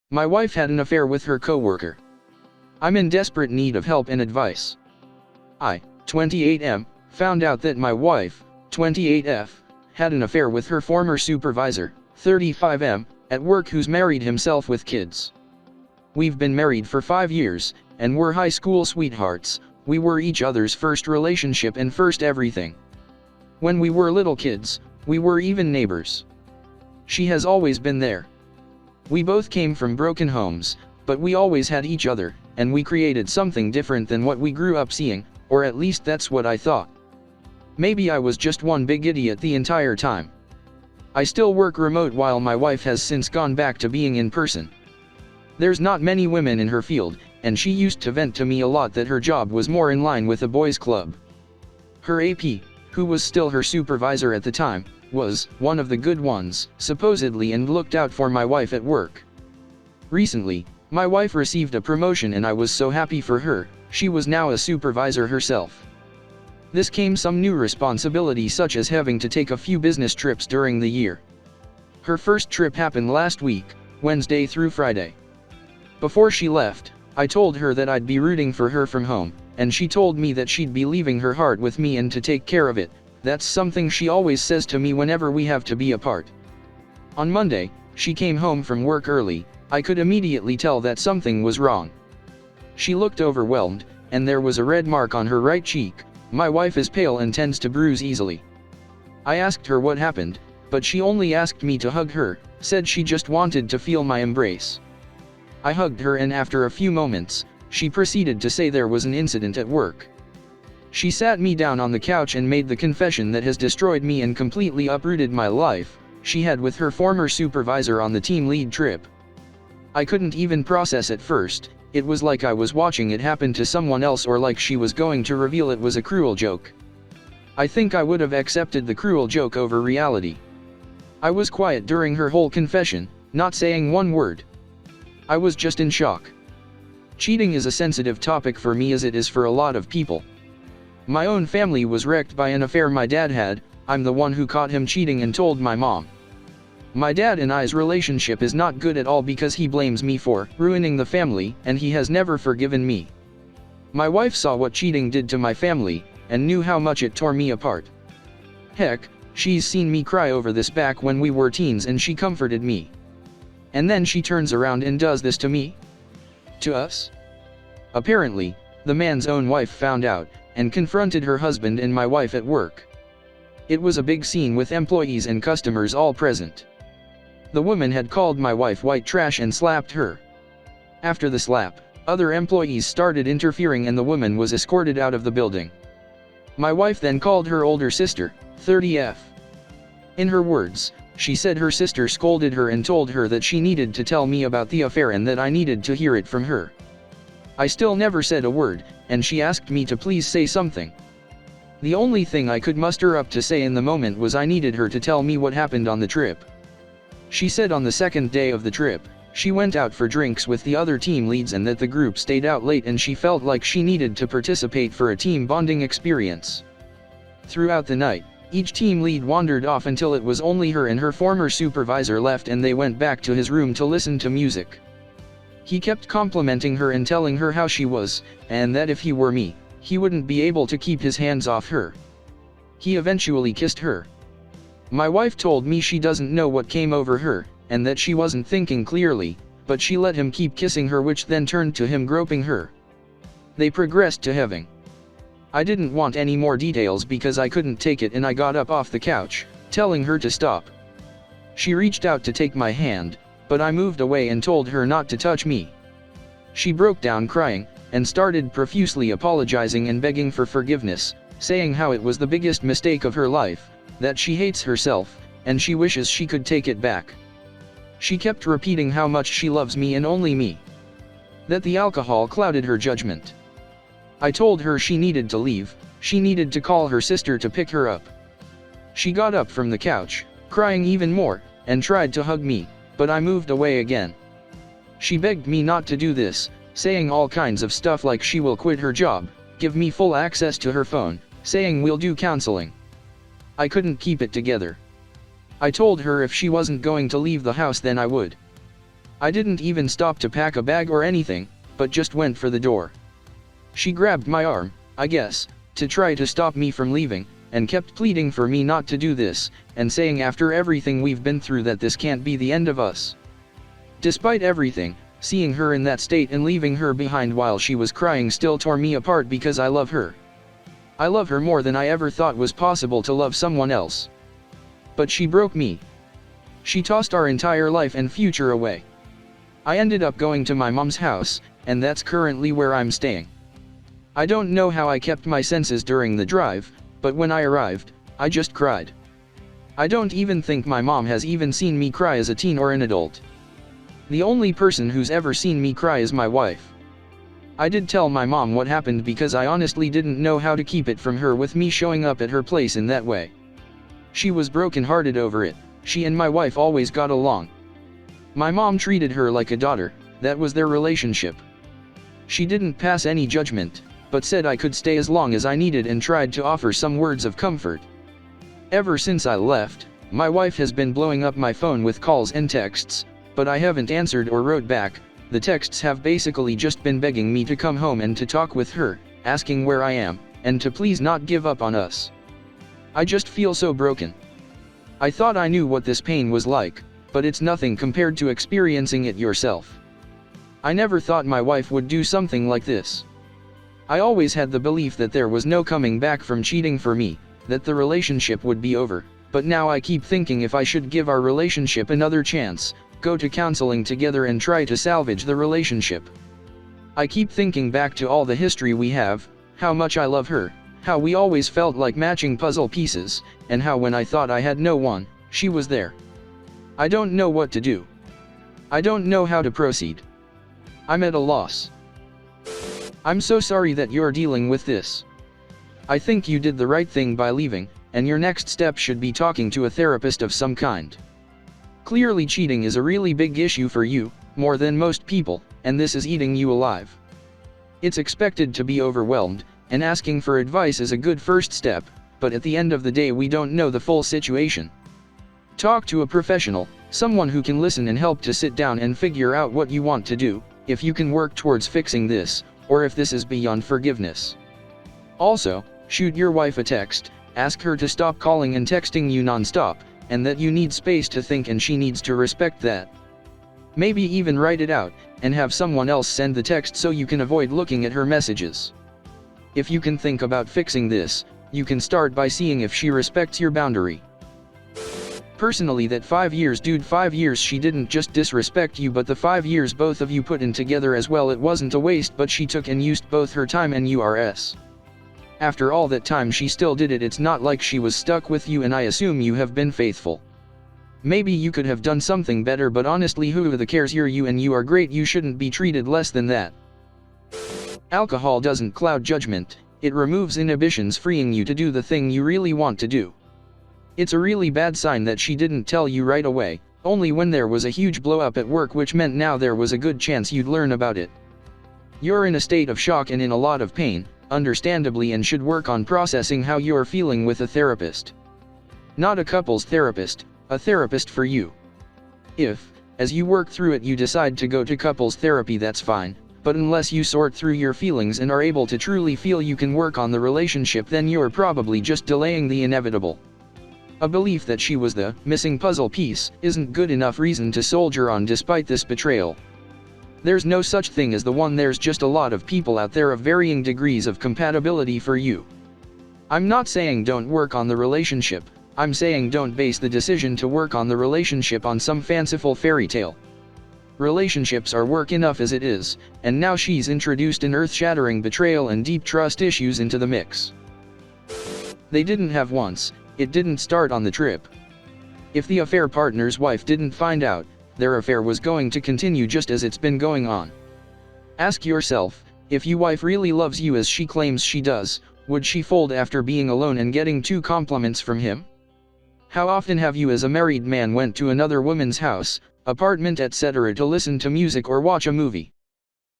My wife had an affair with her coworker. I'm in desperate need of help and advice. I, 28M, found out that my wife, 28F, had an affair with her former supervisor, 35M, at work who's married himself with kids. We've been married for 5 years, and we're high school sweethearts. We were each other's first relationship and first everything. When we were little kids, we were even neighbors. She has always been there. We both came from broken homes, but we always had each other, and we created something different than what we grew up seeing, or at least that's what I thought. Maybe I was just one big idiot the entire time. I still work remote while my wife has since gone back to being in person. There's not many women in her field, and she used to vent to me a lot that her job was more in line with a boys' club. Her AP, who was still her supervisor at the time, was one of the good ones, supposedly, and looked out for my wife at work. Recently, my wife received a promotion and I was so happy for her. She was now a supervisor herself. This came some new responsibility, such as having to take a few business trips during the year. Her first trip happened last week, Wednesday through Friday. Before she left, I told her that I'd be rooting for her from home, and she told me that she'd be leaving her heart with me and to take care of it. That's something she always says to me whenever we have to be apart. On Monday, she came home from work early. I could immediately tell that something was wrong. She looked overwhelmed, and there was a red mark on her right cheek. My wife is pale and tends to bruise easily. I asked her what happened, but she only asked me to hug her, said she just wanted to feel my embrace. I hugged her, and after a few moments, she proceeded to say there was an incident at work. She sat me down on the couch and made the confession that has destroyed me and completely uprooted my life. She had with her former supervisor on the team lead trip. I couldn't even process at first. It was like I was watching it happen to someone else, or like she was going to reveal it was a cruel joke. I think I would have accepted the cruel joke over reality. I was quiet during her whole confession, not saying one word. I was just in shock. Cheating is a sensitive topic for me, as it is for a lot of people. My own family was wrecked by an affair my dad had. I'm the one who caught him cheating and told my mom. My dad and I's relationship is not good at all because he blames me for ruining the family, and he has never forgiven me. My wife saw what cheating did to my family, and knew how much it tore me apart. Heck, she's seen me cry over this back when we were teens, and she comforted me. And then she turns around and does this to me? To us? Apparently, the man's own wife found out, and confronted her husband and my wife at work. It was a big scene with employees and customers all present. The woman had called my wife white trash and slapped her. After the slap, other employees started interfering and the woman was escorted out of the building. My wife then called her older sister, 30F. In her words, she said her sister scolded her and told her that she needed to tell me about the affair and that I needed to hear it from her. I still never said a word, and she asked me to please say something. The only thing I could muster up to say in the moment was I needed her to tell me what happened on the trip. She said on the second day of the trip, she went out for drinks with the other team leads and that the group stayed out late and she felt like she needed to participate for a team bonding experience. Throughout the night, each team lead wandered off until it was only her and her former supervisor left, and they went back to his room to listen to music. He kept complimenting her and telling her how she was, and that if he were me, he wouldn't be able to keep his hands off her. He eventually kissed her. My wife told me she doesn't know what came over her, and that she wasn't thinking clearly, but she let him keep kissing her, which then turned to him groping her. They progressed to having. I didn't want any more details because I couldn't take it, and I got up off the couch, telling her to stop. She reached out to take my hand, but I moved away and told her not to touch me. She broke down crying, and started profusely apologizing and begging for forgiveness, saying how it was the biggest mistake of her life, that she hates herself, and she wishes she could take it back. She kept repeating how much she loves me and only me. That the alcohol clouded her judgment. I told her she needed to leave, she needed to call her sister to pick her up. She got up from the couch, crying even more, and tried to hug me, but I moved away again. She begged me not to do this, saying all kinds of stuff like she will quit her job, give me full access to her phone, saying we'll do counseling. I couldn't keep it together. I told her if she wasn't going to leave the house then I would. I didn't even stop to pack a bag or anything, but just went for the door. She grabbed my arm, I guess, to try to stop me from leaving, and kept pleading for me not to do this, and saying after everything we've been through that this can't be the end of us. Despite everything, seeing her in that state and leaving her behind while she was crying still tore me apart because I love her. I love her more than I ever thought was possible to love someone else. But she broke me. She tossed our entire life and future away. I ended up going to my mom's house, and that's currently where I'm staying. I don't know how I kept my senses during the drive, but when I arrived, I just cried. I don't even think my mom has even seen me cry as a teen or an adult. The only person who's ever seen me cry is my wife. I did tell my mom what happened because I honestly didn't know how to keep it from her with me showing up at her place in that way. She was broken-hearted over it. She and my wife always got along. My mom treated her like a daughter, that was their relationship. She didn't pass any judgment, but said I could stay as long as I needed and tried to offer some words of comfort. Ever since I left, my wife has been blowing up my phone with calls and texts, but I haven't answered or wrote back. The texts have basically just been begging me to come home and to talk with her, asking where I am, and to please not give up on us. I just feel so broken. I thought I knew what this pain was like, but it's nothing compared to experiencing it yourself. I never thought my wife would do something like this. I always had the belief that there was no coming back from cheating for me, that the relationship would be over, but now I keep thinking if I should give our relationship another chance, go to counseling together and try to salvage the relationship. I keep thinking back to all the history we have, how much I love her, how we always felt like matching puzzle pieces, and how when I thought I had no one, she was there. I don't know what to do. I don't know how to proceed. I'm at a loss. I'm so sorry that you're dealing with this. I think you did the right thing by leaving, and your next step should be talking to a therapist of some kind. Clearly cheating is a really big issue for you, more than most people, and this is eating you alive. It's expected to be overwhelmed, and asking for advice is a good first step, but at the end of the day we don't know the full situation. Talk to a professional, someone who can listen and help to sit down and figure out what you want to do, if you can work towards fixing this, or if this is beyond forgiveness. Also, shoot your wife a text, ask her to stop calling and texting you non-stop, and that you need space to think and she needs to respect that. Maybe even write it out, and have someone else send the text so you can avoid looking at her messages. If you can think about fixing this, you can start by seeing if she respects your boundary. Personally, that 5 years, dude, 5 years she didn't just disrespect you, but the 5 years both of you put in together as well, it wasn't a waste, but she took and used both her time and yours. After all that time she still did it. It's not like she was stuck with you, and I assume you have been faithful. Maybe you could have done something better, but honestly, who the cares? You're you and you are great. You shouldn't be treated less than that. Alcohol doesn't cloud judgment, it removes inhibitions, freeing you to do the thing you really want to do. It's a really bad sign that she didn't tell you right away, only when there was a huge blow up at work, which meant now there was a good chance you'd learn about it. You're in a state of shock and in a lot of pain, understandably, and should work on processing how you're feeling with a therapist. Not a couples therapist, a therapist for you. If, as you work through it, you decide to go to couples therapy, that's fine, but unless you sort through your feelings and are able to truly feel you can work on the relationship, then you're probably just delaying the inevitable. A belief that she was the missing puzzle piece isn't good enough reason to soldier on despite this betrayal. There's no such thing as the one, there's just a lot of people out there of varying degrees of compatibility for you. I'm not saying don't work on the relationship, I'm saying don't base the decision to work on the relationship on some fanciful fairy tale. Relationships are work enough as it is, and now she's introduced an earth-shattering betrayal and deep trust issues into the mix. They didn't have once, it didn't start on the trip. If the affair partner's wife didn't find out, their affair was going to continue just as it's been going on. Ask yourself, if your wife really loves you as she claims she does, would she fold after being alone and getting 2 compliments from him? How often have you as a married man went to another woman's house, apartment, etc. to listen to music or watch a movie?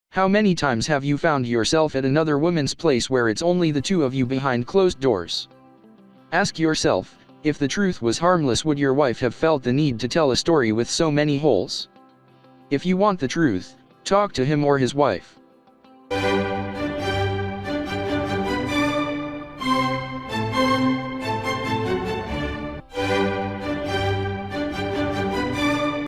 How many times have you found yourself at another woman's place where it's only the 2 of you behind closed doors? Ask yourself, if the truth was harmless, would your wife have felt the need to tell a story with so many holes? If you want the truth, talk to him or his wife.